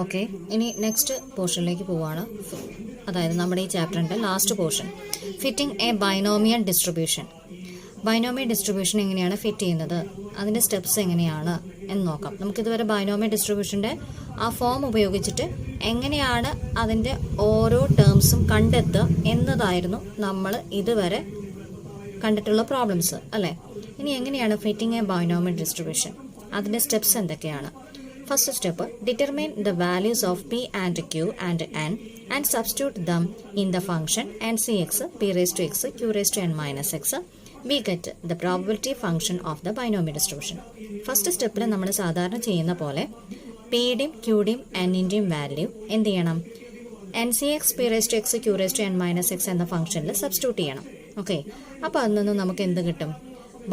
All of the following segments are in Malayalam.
ഓക്കെ, ഇനി നെക്സ്റ്റ് പോർഷനിലേക്ക് പോവാണ്. അതായത് നമ്മുടെ ഈ ചാപ്റ്ററിൻ്റെ last portion, fitting a binomial distribution. Binomial distribution എങ്ങനെയാണ് ഫിറ്റ് ചെയ്യുന്നത്, അതിൻ്റെ സ്റ്റെപ്സ് എങ്ങനെയാണ് എന്ന് നോക്കാം. നമുക്കിതുവരെ ബൈനോമിയൽ ഡിസ്ട്രിബ്യൂഷൻ്റെ ആ ഫോം ഉപയോഗിച്ചിട്ട് എങ്ങനെയാണ് അതിൻ്റെ ഓരോ ടേംസും കണ്ടെത്തുക എന്നതായിരുന്നു നമ്മൾ ഇതുവരെ കണ്ടിട്ടുള്ള പ്രോബ്ലംസ് അല്ലേ. ഇനി എങ്ങനെയാണ് ഫിറ്റിംഗ് എ ബൈനോമിയൽ ഡിസ്ട്രിബ്യൂഷൻ, അതിൻ്റെ സ്റ്റെപ്സ് എന്തൊക്കെയാണ്? First step, determine the values of p and q and n and substitute them in the function ncx p raised to x q raised to n minus x. We get the probability function of the binomial distribution. First സ്റ്റെപ്പിൽ നമ്മൾ സാധാരണ ചെയ്യുന്ന പോലെ പിയുടെയും ക്യൂടെയും എന്നിൻ്റെയും വാല്യൂ എന്ത് ചെയ്യണം, NCX p raised to x q raised to n minus x എന്ന ഫംഗ്ഷനിൽ സബ്സ്റ്റിറ്റ്യൂട്ട് ചെയ്യണം. ഓക്കെ, അപ്പോൾ അതിൽ നിന്ന് നമുക്ക് എന്ത് കിട്ടും?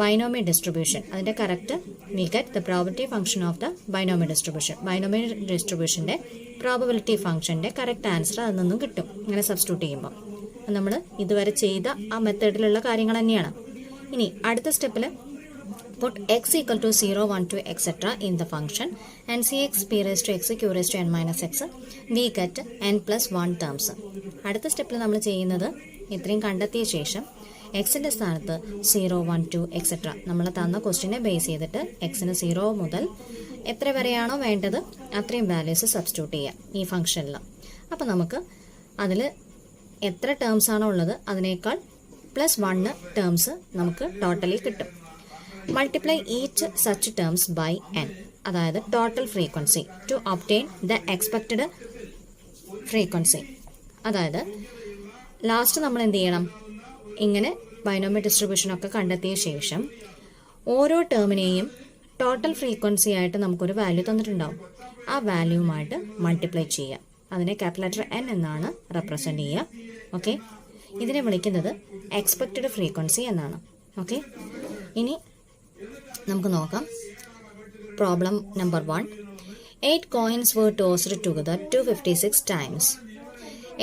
Binomial distribution. അതിൻ്റെ correct we get the probability function of the binomial distribution. Binomial ഡിസ്ട്രിബ്യൂഷൻ്റെ പ്രോബബിലിറ്റി ഫംഗ്ഷൻ്റെ കറക്റ്റ് ആൻസർ അതിൽ നിന്നും കിട്ടും ഇങ്ങനെ സബ്സ്റ്റിറ്റ്യൂട്ട് ചെയ്യുമ്പോൾ. നമ്മൾ ഇതുവരെ ചെയ്ത ആ മെത്തേഡിലുള്ള കാര്യങ്ങൾ തന്നെയാണ്. ഇനി അടുത്ത സ്റ്റെപ്പിൽ put x equal to 0, 1, 2, etc. in the function ncx p raised to x q raised to n minus x. We get n plus 1 terms. അടുത്ത സ്റ്റെപ്പിൽ നമ്മൾ ചെയ്യുന്നത് ഇത്രയും കണ്ടെത്തിയ ശേഷം എക്സിൻ്റെ സ്ഥാനത്ത് 0, 1, 2, etc. നമ്മൾ തന്ന ക്വസ്റ്റ്യനെ ബേസ് ചെയ്തിട്ട് എക്സിന് 0 മുതൽ എത്ര വരെയാണോ വേണ്ടത് അത്രയും വാല്യൂസ് സബ്സ്റ്റിറ്റ്യൂട്ട് ചെയ്യാം ഈ ഫംഗ്ഷനിൽ. അപ്പോൾ നമുക്ക് അതിൽ എത്ര ടേംസ് ആണോ ഉള്ളത് അതിനേക്കാൾ പ്ലസ് 1 ടേംസ് നമുക്ക് ടോട്ടലി കിട്ടും. Multiply each such terms by n, അതായത് total frequency to obtain the expected frequency. അതായത് ലാസ്റ്റ് നമ്മൾ എന്ത് ചെയ്യണം, ഇങ്ങനെ ബൈനോമിയൽ ഡിസ്ട്രിബ്യൂഷനൊക്കെ കണ്ടെത്തിയ ശേഷം ഓരോ ടേമിനെയും ടോട്ടൽ ഫ്രീക്വൻസി ആയിട്ട് നമുക്കൊരു വാല്യൂ തന്നിട്ടുണ്ടാവും. ആ വാല്യൂവുമായിട്ട് മൾട്ടിപ്ലൈ ചെയ്യുക. അതിനെ ക്യാപിറ്റൽ ലെറ്റർ n എന്നാണ് റെപ്രസെൻ്റ് ചെയ്യുക. ഓക്കെ, ഇതിനെ വിളിക്കുന്നത് എക്സ്പെക്റ്റഡ് ഫ്രീക്വൻസി എന്നാണ്. ഓക്കെ, ഇനി നമുക്ക് നോക്കാം. Problem number 1. 8 coins were tossed together 256 times.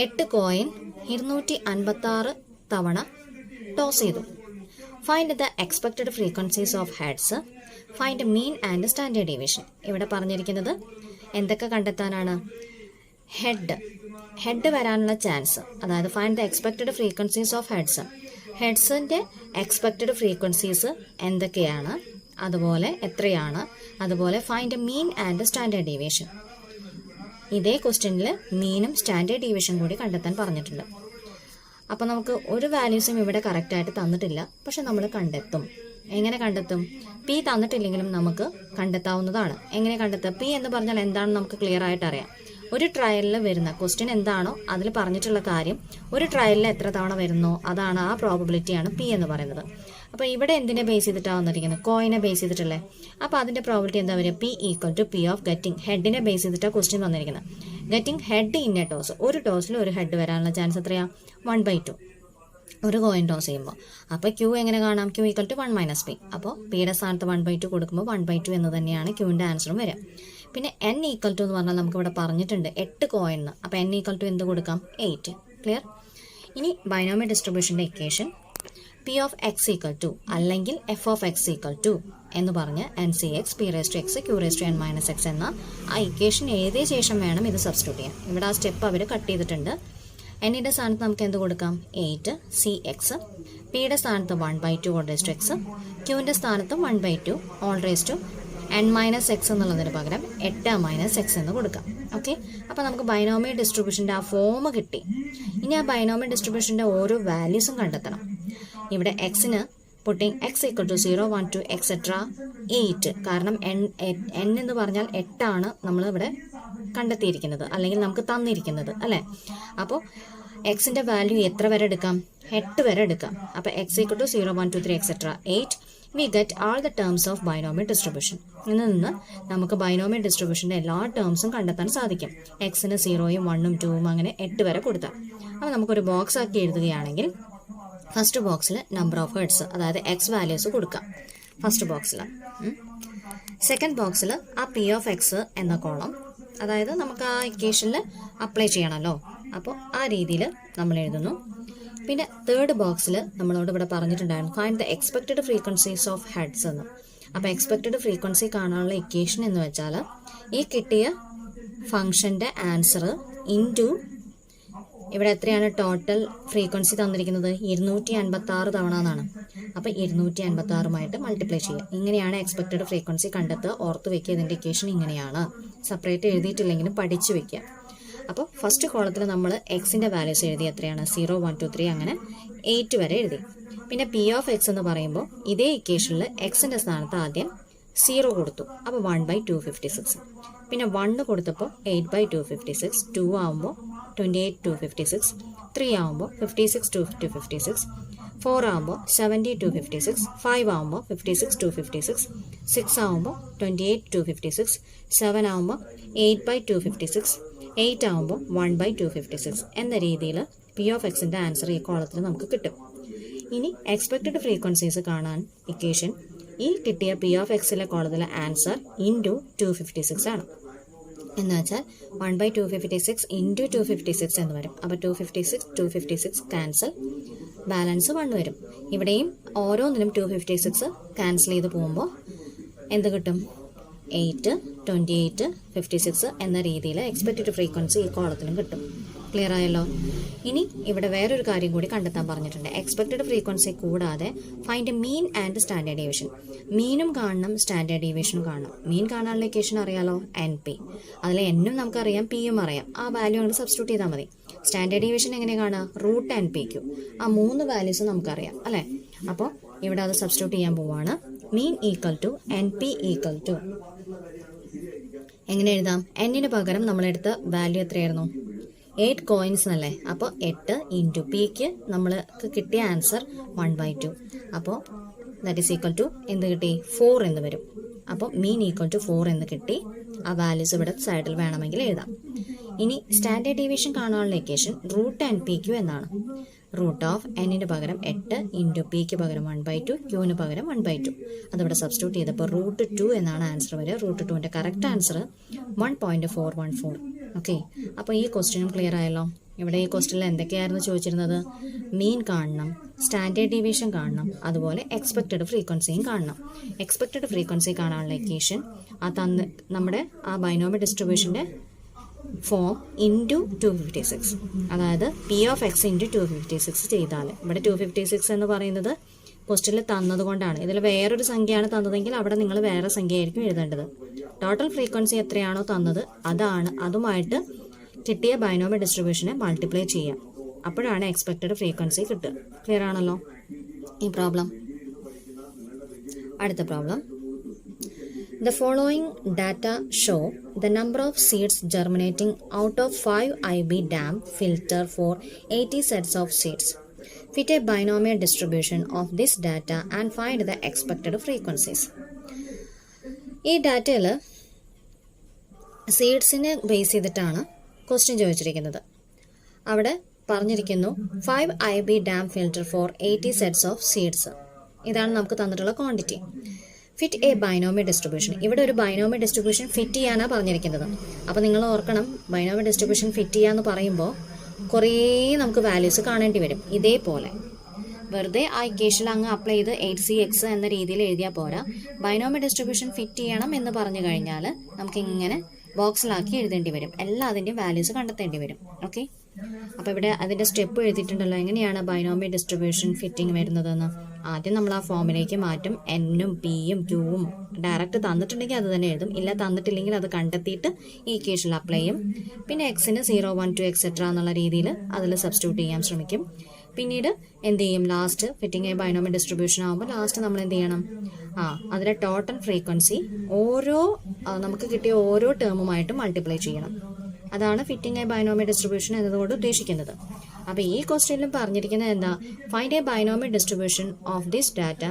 8 coin 256 തവണ ടോസ് ചെയ്തു. Find the expected frequencies of heads, find mean and standard deviation. ഇവിടെ പറഞ്ഞിരിക്കുന്നത് എന്തൊക്കെ കണ്ടെത്താനാണ്? ഹെഡ് വരാനുള്ള ചാൻസ്, അതായത് find the expected frequencies of heads. ഹെഡ്സിൻ്റെ എക്സ്പെക്റ്റഡ് ഫ്രീക്വൻസീസ് എന്തൊക്കെയാണ്, അതുപോലെ എത്രയാണ്, അതുപോലെ find mean and standard deviation. ഇതേ ക്വസ്റ്റ്യനിൽ മീനും സ്റ്റാൻഡേർഡ് ഡീവിയേഷൻ കൂടി കണ്ടെത്താൻ പറഞ്ഞിട്ടുണ്ട്. അപ്പോൾ നമുക്ക് ഒരു വാല്യൂസും ഇവിടെ കറക്റ്റായിട്ട് തന്നിട്ടില്ല, പക്ഷെ നമ്മൾ കണ്ടെത്തും. എങ്ങനെ കണ്ടെത്തും? പി തന്നിട്ടില്ലെങ്കിലും നമുക്ക് കണ്ടെത്താവുന്നതാണ്. എങ്ങനെ കണ്ടെത്തുക? പി എന്ന് പറഞ്ഞാൽ എന്താണെന്ന് നമുക്ക് ക്ലിയർ ആയിട്ട് അറിയാം. ഒരു ട്രയലിൽ വരുന്ന ക്വസ്റ്റ്യൻ എന്താണോ അതിൽ പറഞ്ഞിട്ടുള്ള കാര്യം ഒരു ട്രയലിൽ എത്ര തവണ വരുന്നോ അതാണ്, ആ പ്രോബബിലിറ്റിയാണ് പി എന്ന് പറയുന്നത്. അപ്പോൾ ഇവിടെ എന്തിനെ ബേസ് ചെയ്തിട്ടാണ് വന്നിരിക്കുന്നത്? കോയിനെ ബേസ് ചെയ്തിട്ടല്ലേ. അപ്പോൾ അതിൻ്റെ പ്രോബബിലിറ്റി എന്താ വരിക? P equal to P of getting ഹെഡിനെ ബേസ് ചെയ്തിട്ടാണ് ക്വസ്റ്റ്യൻ വന്നിരിക്കുന്നത്. Getting head in a toss, ഒരു ടോസിൽ ഒരു ഹെഡ് വരാനുള്ള ചാൻസ് എത്രയാണ്? 1/2 ഒരു കോയിൻ ടോസ് ചെയ്യുമ്പോൾ. അപ്പോൾ ക്യൂ എങ്ങനെ കാണാം? Q equal to 1 minus P. അപ്പോൾ പിയുടെ സ്ഥാനത്ത് 1/2 കൊടുക്കുമ്പോൾ 1/2 എന്ന് തന്നെയാണ് ക്യൂവിൻ്റെ ആൻസറും വരിക. പിന്നെ n ഈക്വൽ ടു എന്ന് പറഞ്ഞാൽ നമുക്കിവിടെ പറഞ്ഞിട്ടുണ്ട് 8 കോയിൻ. അപ്പോൾ n ഈക്വൽ ടു എന്ത് കൊടുക്കാം? 8. ക്ലിയർ? ഇനി ബൈനോമിയൽ ഡിസ്ട്രിബ്യൂഷൻ്റെ equation P of X equal to അല്ലെങ്കിൽ F of X equal to എന്ന് പറഞ്ഞ് NCX p raised to x q raised to n minus x എന്ന ആ ഇക്വേഷൻ എഴുതിയ ശേഷം വേണം ഇത് സബ്സ്റ്റിറ്റ്യൂട്ട് ചെയ്യാൻ. ഇവിടെ ആ സ്റ്റെപ്പ് അവർ കട്ട് ചെയ്തിട്ടുണ്ട്. എന്നിൻ്റെ സ്ഥാനത്ത് നമുക്ക് എന്ത് കൊടുക്കാം? 8 CX. പിയുടെ സ്ഥാനത്ത് 1/2 ഓൾ റേസ് ടു എക്സ്. ക്യൂവിൻ്റെ സ്ഥാനത്ത് 1/2 whole raised to n minus x എന്നുള്ളതിന് പകരം 8 മൈനസ് എക്സ് എന്ന് കൊടുക്കാം. ഓക്കെ, അപ്പോൾ നമുക്ക് ബൈനോമിയൽ ഡിസ്ട്രിബ്യൂഷൻ്റെ ആ ഫോം കിട്ടി. ഇനി ആ ബൈനോമിയൽ ഡിസ്ട്രിബ്യൂഷൻ്റെ ഓരോ വാല്യൂസും കണ്ടെത്തണം. ഇവിടെ എക്സിന് putting x equal to 0, 1, 2, etc. 8. കാരണം n എന്ന് പറഞ്ഞാൽ 8 ആണ് നമ്മളിവിടെ കണ്ടെത്തിയിരിക്കുന്നത്, അല്ലെങ്കിൽ നമുക്ക് തന്നിരിക്കുന്നത് അല്ലേ. അപ്പോൾ എക്സിൻ്റെ വാല്യൂ എത്ര വരെ എടുക്കാം? 8 വരെ എടുക്കാം. അപ്പോൾ x equal to 0, 1, 2, 3, etc. 8. We get all the terms of binomial distribution. ഇതിൽ നിന്ന് നമുക്ക് ബൈനോമിയൽ ഡിസ്ട്രിബ്യൂഷൻ്റെ എല്ലാ ടേംസും കണ്ടെത്താൻ സാധിക്കും. എക്സിന് 0, 1, 2 അങ്ങനെ 8 വരെ കൊടുത്താൽ. അപ്പോൾ നമുക്കൊരു ബോക്സ് ആക്കി എഴുതുകയാണെങ്കിൽ ഫസ്റ്റ് ബോക്സിൽ നമ്പർ ഓഫ് ഹെഡ്സ്, അതായത് എക്സ് വാല്യൂസ് കൊടുക്കാം ഫസ്റ്റ് ബോക്സിൽ. സെക്കൻഡ് ബോക്സിൽ ആ പി ഓഫ് എക്സ് എന്ന കോളം, അതായത് നമുക്ക് ആ ഇക്വേഷനിൽ അപ്ലൈ ചെയ്യണമല്ലോ, അപ്പോൾ ആ രീതിയിൽ നമ്മൾ എഴുതുന്നു. പിന്നെ തേർഡ് ബോക്സിൽ നമ്മളോട് ഇവിടെ പറഞ്ഞിട്ടുണ്ടായിരുന്നു find the expected frequencies of heads എന്ന്. അപ്പോൾ എക്സ്പെക്റ്റഡ് ഫ്രീക്വൻസി കാണാനുള്ള ഇക്വേഷൻ എന്ന് വെച്ചാൽ ഈ കിട്ടിയ ഫംഗ്ഷൻ്റെ ആൻസർ ഇൻറ്റു ഇവിടെ എത്രയാണ് ടോട്ടൽ ഫ്രീക്വൻസി തന്നിരിക്കുന്നത് 256 തവണ എന്നാണ്. അപ്പോൾ 256 മൾട്ടിപ്ലൈ ചെയ്യുക. ഇങ്ങനെയാണ് എക്സ്പെക്റ്റഡ് ഫ്രീക്വൻസി കണ്ടെത്തുക. ഓർത്ത് വെക്കുക, ഇതിൻ്റെ ഇക്വേഷൻ ഇങ്ങനെയാണ്. സെപ്പറേറ്റ് എഴുതിയിട്ടില്ലെങ്കിലും പഠിച്ചു വെക്കുക. അപ്പോൾ ഫസ്റ്റ് കോളത്തിൽ നമ്മൾ എക്സിൻ്റെ വാല്യൂസ് എഴുതി എത്രയാണ് 0, 1, 2, 3 അങ്ങനെ 8 വരെ എഴുതി. പിന്നെ പി ഓഫ് എക്സ് എന്ന് പറയുമ്പോൾ ഇതേ ഇക്വേഷനിൽ എക്സിൻ്റെ സ്ഥാനത്ത് ആദ്യം 0 കൊടുത്തു. അപ്പോൾ 1/256. പിന്നെ 1 കൊടുത്തപ്പോൾ 8/256. 2 ആകുമ്പോൾ 28/256. 3 ആകുമ്പോൾ 56/256. 4 ആകുമ്പോൾ 70/256. 5 ആകുമ്പോൾ 56/256. 6 ആകുമ്പോൾ 28/256. 7 ആകുമ്പോൾ 8/256. 8 ആകുമ്പോൾ 1/256 എന്ന രീതിയിൽ പി ഓഫ് എക്സിൻ്റെ ആൻസർ ഈ കോളത്തിൽ നമുക്ക് കിട്ടും. ഇനി എക്സ്പെക്റ്റഡ് ഫ്രീക്വൻസീസ് കാണാൻ ഇക്വേഷൻ ഈ കിട്ടിയ പി ഓഫ് എക്സിലെ കോളത്തിലെ ആൻസർ ഇൻറ്റു 256 ആണ്. എന്ന് വെച്ചാൽ 1/256 ഇൻറ്റു 256 എന്ന് വരും. അപ്പോൾ 256 ക്യാൻസൽ, ബാലൻസ് 1 വരും. ഇവിടെയും ഓരോന്നിനും 256 ക്യാൻസൽ ചെയ്ത് പോകുമ്പോൾ എന്ത് കിട്ടും? 8, 28, 56 എന്ന രീതിയിൽ എക്സ്പെക്റ്റഡ് ഫ്രീക്വൻസി ഈ കോളത്തിലും കിട്ടും. ക്ലിയർ ആയല്ലോ? ഇനി ഇവിടെ വേറൊരു കാര്യം കൂടി കണ്ടെത്താൻ പറഞ്ഞിട്ടുണ്ട്. എക്സ്പെക്റ്റഡ് ഫ്രീക്വൻസി കൂടാതെ find mean and standard deviation. മീനും കാണണം, സ്റ്റാൻഡേർഡ് ഡീവിയേഷനും കാണണം. മീൻ കാണാനുള്ള ഇക്വേഷൻ അറിയാലോ, NP. അതിൽ എന്നും നമുക്കറിയാം, പിയും അറിയാം. ആ വാല്യൂ അങ്ങോട്ട് സബ്സ്റ്റിറ്റ്യൂട്ട് ചെയ്താൽ മതി. സ്റ്റാൻഡേർഡ് ഡീവിയേഷൻ എങ്ങനെ കാണുക? √NPQ. ആ 3 വാല്യൂസ് നമുക്കറിയാം അല്ലേ? അപ്പോൾ ഇവിടെ അത് സബ്സ്റ്റിറ്റ്യൂട്ട് ചെയ്യാൻ പോവാണ്. Mean equal to NP equal to എങ്ങനെ എഴുതാം? എന്നിന് പകരം നമ്മളെടുത്ത വാല്യൂ എത്രയായിരുന്നു? 8 കോയിൻസ് എന്നല്ലേ? അപ്പോൾ 8 ഇൻറ്റു പിക്ക് നമ്മൾക്ക് കിട്ടിയ ആൻസർ 1/2. അപ്പോൾ ദാറ്റ് ഈസ് ഈക്വൽ ടു എന്ത് കിട്ടി? 4 എന്ന് വരും. അപ്പോൾ മീൻ ഈക്വൽ ടു 4 എന്ന് കിട്ടി. ആ വാല്യൂസ് ഇവിടെ സൈഡിൽ വേണമെങ്കിൽ എഴുതാം. ഇനി സ്റ്റാൻഡേർഡ് ഡീവിയേഷൻ കാണാനുള്ള ഇക്വേഷൻ √NPQ എന്നാണ്. റൂട്ട് ഓഫ് എന്നിന് പകരം 8 ഇൻറ്റു പിക്ക് പകരം 1/2, ക്യൂവിന് പകരം 1/2. അതിവിടെ സബ്സ്റ്റിറ്റ്യൂട്ട് ചെയ്തപ്പോൾ √2 എന്നാണ് ആൻസർ വരിക. √2ൻ്റെ കറക്റ്റ് ആൻസർ 1.414. ഓക്കെ, അപ്പോൾ ഈ ക്വസ്റ്റ്യനും ക്ലിയർ ആയല്ലോ. ഇവിടെ ഈ ക്വസ്റ്റ്യനിൽ എന്തൊക്കെയായിരുന്നു ചോദിച്ചിരുന്നത്? മീൻ കാണണം, സ്റ്റാൻഡേർഡ് ഡീവിയേഷൻ കാണണം, അതുപോലെ എക്സ്പെക്റ്റഡ് ഫ്രീക്വൻസിയും കാണണം. എക്സ്പെക്റ്റഡ് ഫ്രീക്വൻസി കാണാനുള്ള ഇക്വേഷൻ നമ്മുടെ ആ ബൈനോമിയൽ ഡിസ്ട്രിബ്യൂഷൻ്റെ ഫോം ഇൻറ്റു 256, അതായത് പി ഓഫ് എക്സ് ഇൻറ്റു 256 ചെയ്താൽ, ഇവിടെ 256 എന്ന് പറയുന്നത് ക്വസ്റ്റ്യനിൽ തന്നത് കൊണ്ടാണ്. ഇതിൽ വേറൊരു സംഖ്യയാണ് തന്നതെങ്കിൽ അവിടെ നിങ്ങൾ വേറെ സംഖ്യ ആയിരിക്കും എഴുതേണ്ടത്. ടോട്ടൽ ഫ്രീക്വൻസി എത്രയാണോ തന്നത് അതുമായിട്ട് കിട്ടിയ ബൈനോമിയൽ ഡിസ്ട്രിബ്യൂഷനെ മൾട്ടിപ്ലൈ ചെയ്യാം. അപ്പോഴാണ് എക്സ്പെക്റ്റഡ് ഫ്രീക്വൻസി കിട്ടുക. ക്ലിയർ ആണല്ലോ ഈ പ്രോബ്ലം? അടുത്ത problem. The following data show the number of seeds germinating out of 5 IB dam filter for 80 sets of seeds. Fit a binomial distribution of this data and find the expected frequencies. ഈ ഡാറ്റയിൽ സീഡ്സിനെ ബേസ് ചെയ്തിട്ടാണ് ക്വസ്റ്റ്യൻ ചോദിച്ചിരിക്കുന്നത്. അവിടെ പറഞ്ഞിരിക്കുന്നു 5 IB dam filter for 80 sets of seeds. ഇതാണ് നമുക്ക് തന്നിട്ടുള്ള quantity. Fit a binomial distribution. ഇവിടെ ഒരു ബൈനോമിയൽ ഡിസ്ട്രിബ്യൂഷൻ ഫിറ്റ് ചെയ്യാനാണ് പറഞ്ഞിരിക്കുന്നത്. അപ്പോൾ നിങ്ങൾ ഓർക്കണം, ബൈനോമിയൽ ഡിസ്ട്രിബ്യൂഷൻ ഫിറ്റ് ചെയ്യാന്ന് പറയുമ്പോൾ കുറേ നമുക്ക് വാല്യൂസ് കാണേണ്ടി വരും. ഇതേപോലെ വെറുതെ ആ ഇക്വേഷനിൽ അങ്ങ് അപ്ലൈ ചെയ്ത് 8CX എന്ന രീതിയിൽ എഴുതിയാൽ പോരാ. ബൈനോമിയൽ ഡിസ്ട്രിബ്യൂഷൻ ഫിറ്റ് ചെയ്യണം എന്ന് പറഞ്ഞു കഴിഞ്ഞാൽ നമുക്കിങ്ങനെ ബോക്സിലാക്കി എഴുതേണ്ടി വരും. എല്ലാതിൻ്റെയും വാല്യൂസ് കണ്ടെത്തേണ്ടി വരും. ഓക്കെ, അപ്പോൾ ഇവിടെ അതിൻ്റെ സ്റ്റെപ്പ് എഴുതിയിട്ടുണ്ടല്ലോ, എങ്ങനെയാണ് ബൈനോമിയൽ ഡിസ്ട്രിബ്യൂഷൻ ഫിറ്റിംഗ് വരുന്നതെന്ന്. ആദ്യം നമ്മൾ ആ ഫോമിലേക്ക് മാറ്റും. Nഉം Pയും Qവും ഡയറക്റ്റ് തന്നിട്ടുണ്ടെങ്കിൽ അത് തന്നെ എഴുതും. ഇല്ല തന്നിട്ടില്ലെങ്കിൽ അത് കണ്ടെത്തിയിട്ട് ഈ ഇക്വേഷനിൽ അപ്ലൈ ചെയ്യും. പിന്നെ എക്സിന് 0, 1, 2 എക്സെട്ര എന്നുള്ള രീതിയിൽ അതിൽ സബ്സ്റ്റിറ്റ്യൂട്ട് ചെയ്യാൻ ശ്രമിക്കും. പിന്നീട് എന്ത് ചെയ്യും? Last fitting a binomial distribution ആകുമ്പോൾ ലാസ്റ്റ് നമ്മൾ എന്ത് ചെയ്യണം? അതിലെ ടോട്ടൽ ഫ്രീക്വൻസി നമുക്ക് കിട്ടിയ ഓരോ ടേമുമായിട്ട് മൾട്ടിപ്ലൈ ചെയ്യണം. അതാണ് ഫിറ്റിംഗ് എ ബൈനോമിയൽ ഡിസ്ട്രിബ്യൂഷൻ എന്നതുകൊണ്ട് ഉദ്ദേശിക്കുന്നത്. അപ്പോൾ ഈ ക്വസ്റ്റ്യനിലും പറഞ്ഞിരിക്കുന്നത് എന്താ? Find a binomial distribution of this data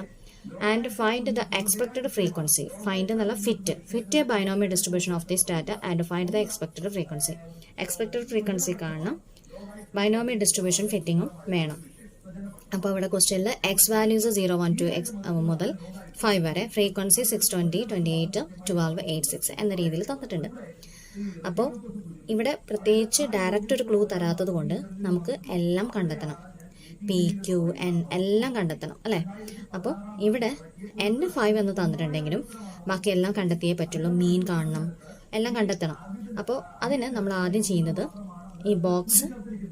and find the expected frequency. Find എന്നുള്ള fit a binomial distribution of this data and find the expected frequency. Expected frequency കാണണം, ബൈനോമിയൽ ഡിസ്ട്രിബ്യൂഷൻ ഫിറ്റിങ്ങും വേണം. അപ്പോൾ ഇവിടെ ക്വസ്റ്റ്യനിൽ എക്സ് വാല്യൂസ് 0, 1, 2 മുതൽ 5 വരെ, ഫ്രീക്വൻസി 6, 20, 28, 12, 8, 6 എന്ന രീതിയിൽ തന്നിട്ടുണ്ട്. അപ്പോൾ ഇവിടെ പ്രത്യേകിച്ച് ഡയറക്റ്റ് ഒരു ക്ലൂ തരാത്തത് കൊണ്ട് നമുക്ക് എല്ലാം കണ്ടെത്തണം. PQN എല്ലാം കണ്ടെത്തണം അല്ലേ? അപ്പോൾ ഇവിടെ N5 എന്ന് തന്നിട്ടുണ്ടെങ്കിലും ബാക്കി എല്ലാം കണ്ടെത്തിയേ പറ്റുള്ളൂ. മീൻ കാണണം, എല്ലാം കണ്ടെത്തണം. അപ്പോൾ അതിന് നമ്മൾ ആദ്യം ചെയ്യുന്നത് ഈ ബോക്സ്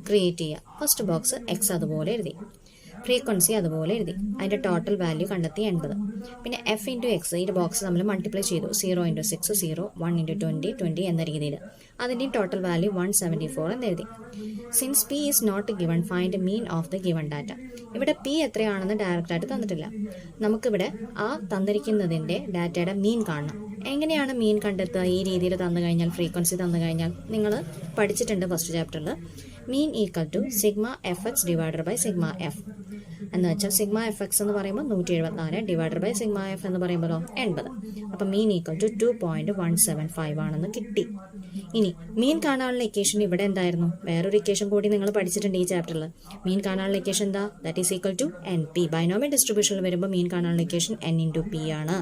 ക്രിയേറ്റ് ചെയ്യുക. ഫസ്റ്റ് ബോക്സ് എക്സ് അതുപോലെ എഴുതി, ഫ്രീക്വൻസി അതുപോലെ എഴുതി, അതിൻ്റെ ടോട്ടൽ വാല്യൂ കണ്ടെത്തി 80. പിന്നെ എഫ് ഇൻറ്റു എക്സ് ഈ ബോക്സ് നമ്മൾ മൾട്ടിപ്ലൈ ചെയ്തു. 0 × 6 0, 1 × 20 20 എന്ന രീതിയിൽ. അതിൻ്റെയും ടോട്ടൽ വാല്യൂ 174 എന്ന് എഴുതി. Since P is not given find mean of the given data. ഇവിടെ പി എത്രയാണെന്ന് ഡയറക്റ്റായിട്ട് തന്നിട്ടില്ല. നമുക്കിവിടെ ആ തന്നിരിക്കുന്നതിൻ്റെ ഡാറ്റയുടെ മീൻ കാണണം. എങ്ങനെയാണ് മീൻ കണ്ടെത്തുക? ഈ രീതിയിൽ തന്നു കഴിഞ്ഞാൽ, ഫ്രീക്വൻസി തന്നു കഴിഞ്ഞാൽ നിങ്ങൾ പഠിച്ചിട്ടുണ്ട് ഫസ്റ്റ് ചാപ്റ്ററിൽ. Mean equal to sigma F X divided by sigma F എന്ന് വെച്ചാൽ സിഗ്മ എഫ് എക്സ് എന്ന് പറയുമ്പോൾ 174 ഡിവൈഡഡ് ബൈ സിഗ്മ എഫ് എന്ന് പറയുമ്പോഴോ 80. അപ്പം മീൻ ഈക്വൽ ടു 2.175 ആണെന്ന് കിട്ടി. ഇനി മീൻ കാണാനുള്ള ഇക്വേഷൻ ഇവിടെ എന്തായിരുന്നു? വേറൊരു ഇക്വേഷൻ കൂടി നിങ്ങൾ പഠിച്ചിട്ടുണ്ട് ഈ ചാപ്റ്ററിൽ. മീൻ കാണാനുള്ള ഇക്വേഷൻ എന്താ? That is equal to N P. Binomial ഡിസ്ട്രിബ്യൂഷനിൽ വരുമ്പോൾ മീൻ കാണാനുള്ള ഇക്വേഷൻ എൻ ഇൻറ്റു പി ആണ്.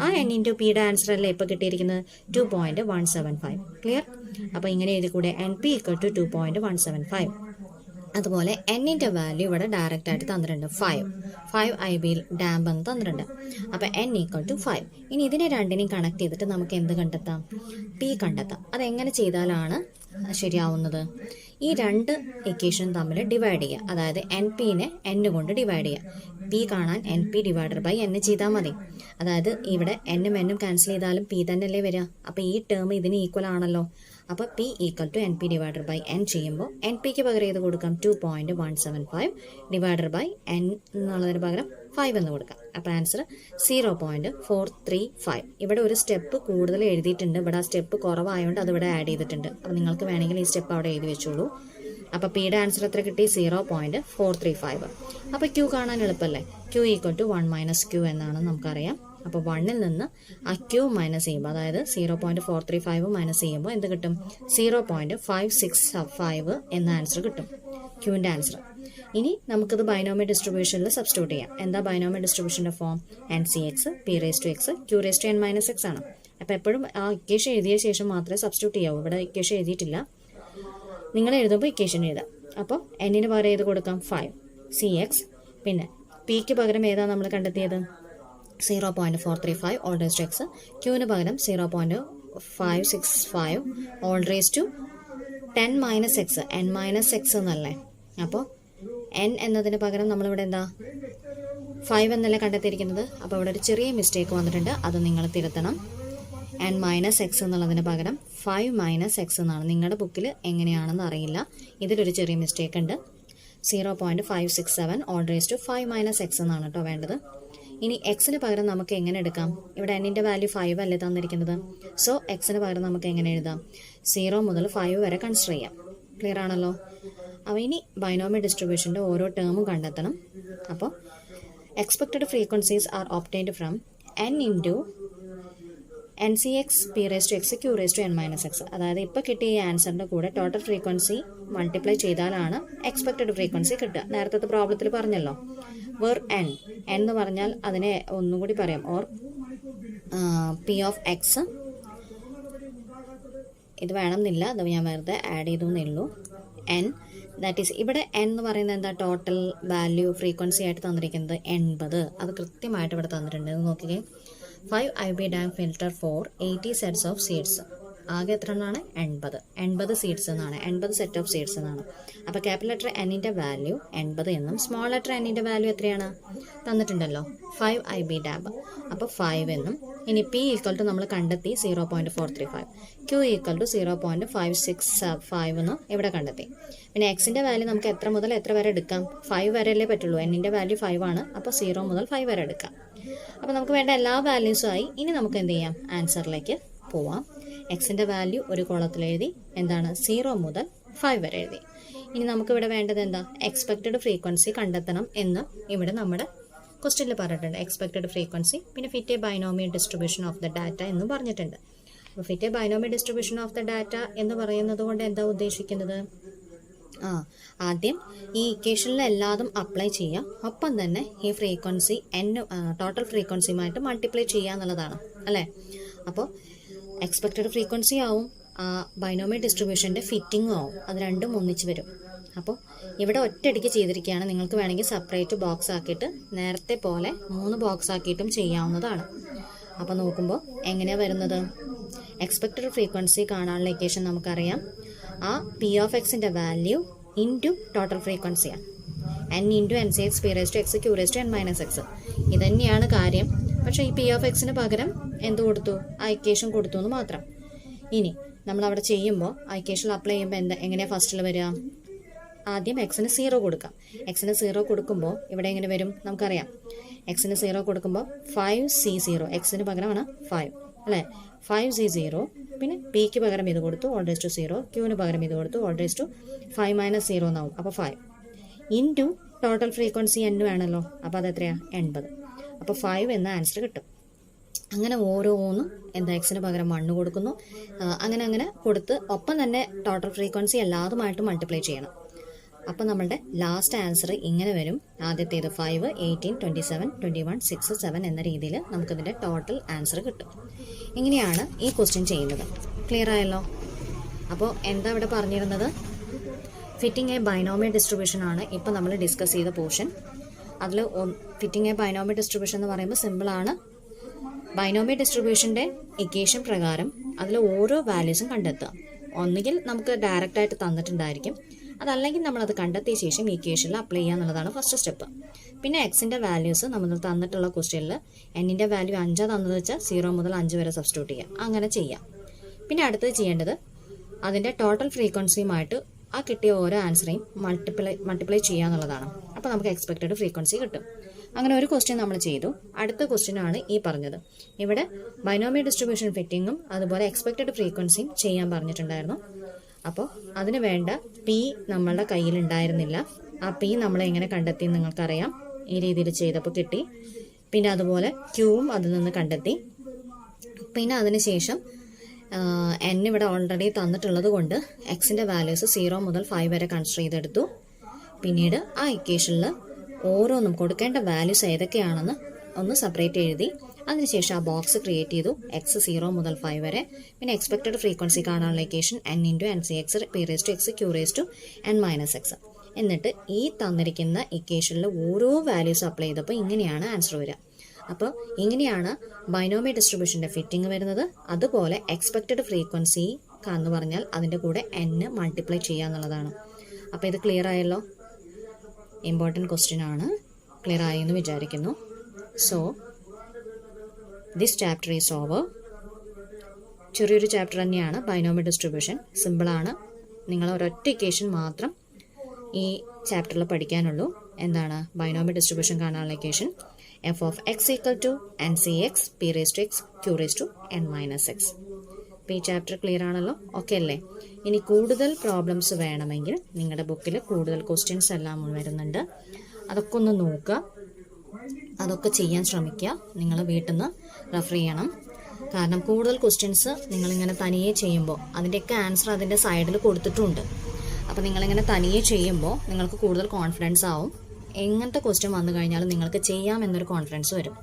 ആ എൻ ഇൻറ്റു പിയുടെ ആൻസർ അല്ലേ ഇപ്പോൾ കിട്ടിയിരിക്കുന്നത്? 2.175. ക്ലിയർ? അപ്പോൾ ഇങ്ങനെ എഴുതി കൂടെ എൻ പി ഈക്വൽ ടു 2.175. അതുപോലെ എന്നിൻ്റെ വാല്യൂ ഇവിടെ ഡയറക്റ്റ് ആയിട്ട് തന്നിട്ടുണ്ട്. 5 IB ഡാമ്പ് എന്ന് തന്നിട്ടുണ്ട്. അപ്പോൾ n ഈക്വൽ ടു 5. ഇനി ഇതിനെ രണ്ടിനെയും കണക്ട് ചെയ്തിട്ട് നമുക്ക് എന്ത് കണ്ടെത്താം? പി കണ്ടെത്താം. അതെങ്ങനെ ചെയ്താലാണ് ശരിയാവുന്നത്? ഈ രണ്ട് ഇക്വേഷൻ തമ്മിൽ ഡിവൈഡ് ചെയ്യുക. അതായത് എൻ പിനെ n കൊണ്ട് ഡിവൈഡ് ചെയ്യുക. പി കാണാൻ N P divided by n ചെയ്താൽ മതി. അതായത് ഇവിടെ എന്നും എന്നും ക്യാൻസൽ ചെയ്താലും പി തന്നെയല്ലേ വരിക. അപ്പോൾ ഈ ടേം ഇതിന് ഈക്വൽ ആണല്ലോ. അപ്പോൾ P equal to N P divided by n ചെയ്യുമ്പോൾ എൻ പിക്ക് പകരം ചെയ്ത് കൊടുക്കാം 2.175 ഡിവൈഡഡ് ബൈ n എന്നുള്ളതിന് പകരം 5 എന്ന് കൊടുക്കാം. അപ്പോൾ ആൻസർ 0.435. ഇവിടെ ഒരു സ്റ്റെപ്പ് കൂടുതൽ എഴുതിയിട്ടുണ്ട്. ഇവിടെ ആ സ്റ്റെപ്പ് കുറവായതുകൊണ്ട് അത് ഇവിടെ ആഡ് ചെയ്തിട്ടുണ്ട്. അപ്പോൾ നിങ്ങൾക്ക് വേണമെങ്കിൽ ഈ സ്റ്റെപ്പ് അവിടെ എഴുതി വെച്ചോളൂ. അപ്പോൾ പിയുടെ ആൻസർ എത്ര കിട്ടി? 0.435. അപ്പോൾ ക്യൂ കാണാൻ എളുപ്പമല്ലേ? ക്യൂ ഈക്വൽ ടു 1 - q എന്നാണ് നമുക്കറിയാം. അപ്പോൾ 1-ൽ നിന്ന് ആ ക്യൂ മൈനസ് ചെയ്യുമ്പോൾ, അതായത് 0.435 മൈനസ് ചെയ്യുമ്പോൾ എന്ത് കിട്ടും? 0.565 എന്ന ആൻസർ കിട്ടും, ക്യൂവിൻ്റെ ആൻസർ. ഇനി നമുക്കിത് ബൈനോമിയൽ ഡിസ്ട്രിബ്യൂഷനിൽ സബ്സ്റ്റിറ്റ്യൂട്ട് ചെയ്യാം. എന്താ binomial ഡിസ്ട്രിബ്യൂഷൻ്റെ form? NCX P⁻x Q⁻n−x ആണ്. അപ്പോൾ എപ്പോഴും ആ ഇക്വേഷൻ എഴുതിയ ശേഷം മാത്രമേ സബ്സ്റ്റിറ്റ്യൂട്ട് ചെയ്യാവൂ. ഇവിടെ ഇക്വേഷൻ എഴുതിയിട്ടില്ല. നിങ്ങൾ എഴുതുമ്പോൾ ഇക്വേഷൻ എഴുതാം. അപ്പോൾ എന്നിന് പകരം ഏത് കൊടുക്കാം? 5 CX. പിന്നെ പിക്ക് പകരം ഏതാണ് നമ്മൾ കണ്ടെത്തിയത്? 0.435 ഓൾ റേസ് ടു എക്സ്. ക്യൂവിന് പകരം 0.565 all raised to 10 - x n-x എന്നല്ലേ. അപ്പോൾ n എന്നതിന് പകരം നമ്മളിവിടെ എന്താ 5 എന്നല്ലേ കണ്ടെത്തിയിരിക്കുന്നത്. അപ്പോൾ ഇവിടെ ഒരു ചെറിയ മിസ്റ്റേക്ക് വന്നിട്ടുണ്ട്, അത് നിങ്ങൾ തിരുത്തണം. n-x എന്നുള്ളതിന് പകരം 5 - x എന്നാണ്. നിങ്ങളുടെ ബുക്കിൽ എങ്ങനെയാണെന്ന് അറിയില്ല, ഇതിലൊരു ചെറിയ മിസ്റ്റേക്ക് ഉണ്ട്. 0.567 ഓൾ റേസ് ടു 5 - x എന്നാണ് കേട്ടോ വേണ്ടത്. ഇനി എക്സിന് പകരം നമുക്ക് എങ്ങനെ എടുക്കാം? ഇവിടെ എന്നിൻ്റെ വാല്യൂ 5 അല്ലേ തന്നിരിക്കുന്നത്. സോ എക്സിന് പകരം നമുക്ക് എങ്ങനെ എഴുതാം? 0 മുതൽ 5 വരെ കൺസിഡർ ചെയ്യാം. ക്ലിയർ ആണല്ലോ? അപ്പോൾ ഇനി ബൈനോമിയൽ ഡിസ്ട്രിബ്യൂഷൻ്റെ ഓരോ ടേമും കണ്ടെത്തണം. അപ്പോൾ expected frequencies are obtained from n into NCX P⁻x Q⁻n−x. അതായത് ഇപ്പോൾ കിട്ടിയ ഈ ആൻസറിൻ്റെ കൂടെ ടോട്ടൽ ഫ്രീക്വൻസി മൾട്ടിപ്ലൈ ചെയ്താലാണ് എക്സ്പെക്റ്റഡ് ഫ്രീക്വൻസി കിട്ടുക. നേരത്തെ പ്രോബ്ലത്തിൽ പറഞ്ഞല്ലോ. വേർ n എന്ന് പറഞ്ഞാൽ അതിനെ ഒന്നുകൂടി പറയാം. Or P of x. ഇത് വേണമെന്നില്ല, അത് ഞാൻ വെറുതെ ആഡ് ചെയ്തു എന്നേ ഉള്ളൂ. n ദാറ്റ് ഈസ് ഇവിടെ n എന്ന് പറയുന്നത് എന്താ? ടോട്ടൽ വാല്യൂ ഫ്രീക്വൻസി ആയിട്ട് തന്നിരിക്കുന്നത് 80. അത് കൃത്യമായിട്ട് ഇവിടെ തന്നിട്ടുണ്ട്. ഇത് നോക്കിക്കേ. 5 IB dam filter for 80 sets of seeds. ആകെ എത്ര എണ്ണമാണ്? 80 സീഡ്സ് എന്നാണ്, 80 സെറ്റ് ഓഫ് സീഡ്സ് എന്നാണ്. അപ്പോൾ ക്യാപിറ്റൽ ലെറ്റർ എന്നിൻ്റെ വാല്യൂ 80 എന്നും സ്മോൾ ലെറ്റർ എന്നിൻ്റെ വാല്യൂ എത്രയാണ് തന്നിട്ടുണ്ടല്ലോ? 5 IB ഡാം. അപ്പോൾ 5 എന്നും. ഇനി പി ഈക്വൽ ടു നമ്മൾ കണ്ടെത്തി 0.435. ക്യൂ ഈക്വൽ ടു 0.565 എന്നും ഇവിടെ കണ്ടെത്തി. പിന്നെ എക്സിൻ്റെ വാല്യൂ നമുക്ക് എത്ര മുതൽ എത്ര വരെ എടുക്കാം? 5 വരെ അല്ലേ പറ്റുള്ളൂ. എന്നിൻ്റെ വാല്യൂ 5 ആണ്. അപ്പോൾ 0 മുതൽ 5 വരെ എടുക്കാം. അപ്പോൾ നമുക്ക് വേണ്ട എല്ലാ വാല്യൂസും ആയി. ഇനി നമുക്ക് എന്ത് ചെയ്യാം? ആൻസറിലേക്ക് പോവാം. എക്സിൻ്റെ വാല്യൂ ഒരു കോളത്തിൽ എഴുതി. എന്താണ്? 0 മുതൽ 5 വരെ എഴുതി. ഇനി നമുക്കിവിടെ വേണ്ടത് എന്താ? എക്സ്പെക്റ്റഡ് ഫ്രീക്വൻസി കണ്ടെത്തണം എന്ന് ഇവിടെ നമ്മുടെ ക്വസ്റ്റ്യനിൽ പറഞ്ഞിട്ടുണ്ട്. എക്സ്പെക്റ്റഡ് ഫ്രീക്വൻസി, പിന്നെ fit a binomial distribution of the data എന്ന് പറഞ്ഞിട്ടുണ്ട്. അപ്പോൾ fit a binomial distribution of the data എന്ന് പറയുന്നത് കൊണ്ട് എന്താ ഉദ്ദേശിക്കുന്നത്? ആദ്യം ഈ ഇക്വേഷനിൽ എല്ലാതും അപ്ലൈ ചെയ്യുക. ഒപ്പം തന്നെ ഈ ഫ്രീക്വൻസി ടോട്ടൽ ഫ്രീക്വൻസിയുമായിട്ട് മൾട്ടിപ്ലൈ ചെയ്യുക എന്നുള്ളതാണ് അല്ലേ. അപ്പോൾ എക്സ്പെക്റ്റഡ് ഫ്രീക്വൻസി ആവും, ബൈനോമിയൽ ഡിസ്ട്രിബ്യൂഷൻ്റെ ഫിറ്റിങ്ങും ആവും. അത് രണ്ടും ഒന്നിച്ച് വരും. അപ്പോൾ ഇവിടെ ഒറ്റയടിക്ക് ചെയ്തിരിക്കുകയാണ്. നിങ്ങൾക്ക് വേണമെങ്കിൽ സെപ്പറേറ്റ് ബോക്സ് ആക്കിയിട്ട് നേരത്തെ പോലെ 3 ബോക്സ് ആക്കിയിട്ടും ചെയ്യാവുന്നതാണ്. അപ്പോൾ നോക്കുമ്പോൾ എങ്ങനെയാണ് വരുന്നത്? എക്സ്പെക്റ്റഡ് ഫ്രീക്വൻസി കാണാനുള്ള ഇക്വേഷൻ നമുക്കറിയാം. ആ പി ഓഫ് എക്സിൻ്റെ വാല്യൂ ഇൻറ്റു ടോട്ടൽ ഫ്രീക്വൻസിയാണ്. n into N C X P raise to X Q raise to n minus X. ഇതന്നെയാണ് കാര്യം. പക്ഷേ ഈ പി ഓഫ് എക്സിന് പകരം എന്ത് കൊടുത്തു? ആ ഇക്വേഷൻ കൊടുത്തു എന്ന് മാത്രം. ഇനി നമ്മളവിടെ ചെയ്യുമ്പോൾ ആ ഇക്വേഷൻ അപ്ലൈ ചെയ്യുമ്പോൾ എങ്ങനെയാണ് ഫസ്റ്റിൽ വരിക? ആദ്യം എക്സിന് 0 കൊടുക്കാം. എക്സിന് 0 കൊടുക്കുമ്പോൾ ഇവിടെ എങ്ങനെ വരും? നമുക്കറിയാം. എക്സിന് 0 കൊടുക്കുമ്പോൾ 5c0, എക്സിന് പകരമാണ് 5 അല്ലേ? 5c0, പിന്നെ പിക്ക് പകരം ഇത് കൊടുത്തു ഓൾ റേസ് ടു 0, ക്യൂവിന് പകരം ഇത് കൊടുത്തു ഓൾ റേസ് ടു 5 മൈനസ് 0 എന്നാവും. അപ്പോൾ 5 ഇൻറ്റു ടോട്ടൽ ഫ്രീക്വൻസി n വേണമല്ലോ. അപ്പോൾ അത് എത്രയാണ്? 80. അപ്പോൾ 5 എന്ന ആൻസർ കിട്ടും. അങ്ങനെ ഓരോന്നും എന്താ എക്സിന് പകരം 1 കൊടുക്കുന്നു. അങ്ങനെ കൊടുത്ത് ഒപ്പം തന്നെ ടോട്ടൽ ഫ്രീക്വൻസി എല്ലാതുമായിട്ട് മൾട്ടിപ്ലൈ ചെയ്യണം. അപ്പോൾ നമ്മളുടെ ലാസ്റ്റ് ആൻസർ ഇങ്ങനെ വരും. ആദ്യത്തേത് 5, 18, 27, 21, 6, 7 എന്ന രീതിയിൽ നമുക്കിതിൻ്റെ ടോട്ടൽ ആൻസർ കിട്ടും. ഇങ്ങനെയാണ് ഈ ക്വസ്റ്റ്യൻ ചെയ്യുന്നത്. ക്ലിയർ ആയല്ലോ? അപ്പോൾ എന്താ ഇവിടെ പറഞ്ഞിരുന്നത്? ഫിറ്റിംഗ് എ ബൈനോമിയൽ ഡിസ്ട്രിബ്യൂഷൻ ആണ് ഇപ്പോൾ നമ്മൾ ഡിസ്കസ് ചെയ്ത പോർഷൻ. അതിൽ ഫിറ്റിംഗ് എ ബൈനോമിയൽ ഡിസ്ട്രിബ്യൂഷൻ എന്ന് പറയുമ്പോൾ സിമ്പിളാണ്. ബൈനോമിയൽ ഡിസ്ട്രിബ്യൂഷൻ്റെ ഇക്വേഷൻ പ്രകാരം അതിൽ ഓരോ വാല്യൂസും കണ്ടെത്തുക. ഒന്നുകിൽ നമുക്ക് ഡയറക്റ്റായിട്ട് തന്നിട്ടുണ്ടായിരിക്കും, അതല്ലെങ്കിൽ നമ്മളത് കണ്ടെത്തിയ ശേഷം ഇക്വേഷനിൽ അപ്ലൈ ചെയ്യുക എന്നുള്ളതാണ് ഫസ്റ്റ് സ്റ്റെപ്പ്. പിന്നെ എക്സിൻ്റെ വാല്യൂസ് നമ്മൾ തന്നിട്ടുള്ള ക്വസ്റ്റ്യനിൽ എന്നിൻ്റെ വാല്യൂ 5 തന്നത് വെച്ചാൽ 0 മുതൽ 5 വരെ സബ്സ്റ്റിറ്റ്യൂട്ട് ചെയ്യുക. അങ്ങനെ ചെയ്യാം. പിന്നെ അടുത്തത് ചെയ്യേണ്ടത് അതിൻ്റെ ടോട്ടൽ ഫ്രീക്വൻസിയുമായിട്ട് ആ കിട്ടിയ ഓരോ ആൻസറേയും മൾട്ടിപ്ലൈ ചെയ്യുക എന്നുള്ളതാണ്. അപ്പോൾ നമുക്ക് എക്സ്പെക്റ്റഡ് ഫ്രീക്വൻസി കിട്ടും. അങ്ങനെ ഒരു ക്വസ്റ്റ്യൻ നമ്മൾ ചെയ്തു. അടുത്ത ക്വസ്റ്റ്യനാണ് ഈ പറഞ്ഞത്. ഇവിടെ ബൈനോമിയൽ ഡിസ്ട്രിബ്യൂഷൻ ഫിറ്റിങ്ങും അതുപോലെ എക്സ്പെക്റ്റഡ് ഫ്രീക്വൻസിയും ചെയ്യാൻ പറഞ്ഞിട്ടുണ്ടായിരുന്നു. അപ്പോൾ അതിന് വേണ്ട പി നമ്മളുടെ കയ്യിലുണ്ടായിരുന്നില്ല. ആ പി നമ്മൾ എങ്ങനെ കണ്ടെത്തി നിങ്ങൾക്കറിയാം. ഈ രീതിയിൽ ചെയ്തപ്പോൾ കിട്ടി. പിന്നെ അതുപോലെ ക്യൂവും അതിൽ നിന്ന് കണ്ടെത്തി. പിന്നെ അതിനുശേഷം n ഇവിടെ ഓൾറെഡി തന്നിട്ടുള്ളത് കൊണ്ട് എക്സിൻ്റെ വാല്യൂസ് 0 മുതൽ 5 വരെ കൺസിഡർ ചെയ്തെടുത്തു. പിന്നീട് ആ ഇക്വേഷനിൽ ഓരോന്നും കൊടുക്കേണ്ട വാല്യൂസ് ഏതൊക്കെയാണെന്ന് ഒന്ന് സെപ്പറേറ്റ് എഴുതി. അതിനുശേഷം ആ ബോക്സ് ക്രിയേറ്റ് ചെയ്തു. എക്സ് 0 മുതൽ 5 വരെ. പിന്നെ എക്സ്പെക്റ്റഡ് ഫ്രീക്വൻസി കാണാനുള്ള equation n into N C X P raise to X Q raise to n minus X. എന്നിട്ട് ഈ തന്നിരിക്കുന്ന ഇക്വേഷനിൽ ഓരോ വാല്യൂസ് അപ്ലൈ ചെയ്തപ്പോൾ ഇങ്ങനെയാണ് ആൻസർ വരിക. അപ്പോൾ ഇങ്ങനെയാണ് ബൈനോമിയൽ ഡിസ്ട്രിബ്യൂഷൻ്റെ ഫിറ്റിംഗ് വരുന്നത്. അതുപോലെ എക്സ്പെക്റ്റഡ് ഫ്രീക്വൻസി എന്ന് പറഞ്ഞാൽ അതിൻ്റെ കൂടെ n മൾട്ടിപ്ലൈ ചെയ്യുക എന്നുള്ളതാണ്. അപ്പോൾ ഇത് ക്ലിയർ ആയല്ലോ? ഇമ്പോർട്ടൻറ്റ് ക്വസ്റ്റ്യൻ ആണ്. ക്ലിയർ ആയി എന്ന് വിചാരിക്കുന്നു. So this chapter is over. ചെറിയൊരു ചാപ്റ്റർ തന്നെയാണ് ബൈനോമിയൽ ഡിസ്ട്രിബ്യൂഷൻ. സിമ്പിളാണ്. നിങ്ങൾ ഒരൊറ്റ ഇക്വേഷൻ മാത്രം ഈ ചാപ്റ്ററിൽ പഠിക്കാനുള്ളൂ. എന്താണ്? ബൈനോമിയൽ ഡിസ്ട്രിബ്യൂഷൻ കാണാനുള്ള equation f of x equal to ncx p raised to x q raised to n minus x. അപ്പോൾ ഈ ചാപ്റ്റർ ക്ലിയർ ആണല്ലോ? ഓക്കെ അല്ലേ? ഇനി കൂടുതൽ പ്രോബ്ലംസ് വേണമെങ്കിൽ നിങ്ങളുടെ ബുക്കിൽ കൂടുതൽ ക്വസ്റ്റ്യൻസ് എല്ലാം വരുന്നുണ്ട്. അതൊക്കെ ഒന്ന് നോക്കുക. അതൊക്കെ ചെയ്യാൻ ശ്രമിക്കുക. നിങ്ങൾ വീട്ടിൽ നിന്ന് റെഫർ ചെയ്യണം. കാരണം കൂടുതൽ ക്വസ്റ്റ്യൻസ് നിങ്ങളിങ്ങനെ തനിയെ ചെയ്യുമ്പോൾ അതിൻ്റെയൊക്കെ ആൻസർ അതിൻ്റെ സൈഡിൽ കൊടുത്തിട്ടുണ്ട്. അപ്പോൾ നിങ്ങളിങ്ങനെ തനിയെ ചെയ്യുമ്പോൾ നിങ്ങൾക്ക് കൂടുതൽ കോൺഫിഡൻസ് ആവും. എങ്ങനത്തെ ക്വസ്റ്റ്യൻ വന്നു കഴിഞ്ഞാലും നിങ്ങൾക്ക് ചെയ്യാമെന്നൊരു കോൺഫിഡൻസ് വരും.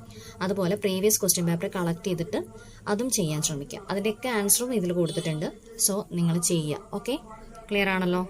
അതുപോലെ പ്രീവിയസ് ക്വസ്റ്റ്യൻ പേപ്പർ കളക്ട് ചെയ്തിട്ട് അതും ചെയ്യാൻ ശ്രമിക്കുക. അതിൻ്റെയൊക്കെ ആൻസറും ഇതിൽ കൊടുത്തിട്ടുണ്ട്. സോ നിങ്ങൾ ചെയ്യുക. ഓക്കെ? ക്ലിയർ ആണല്ലോ?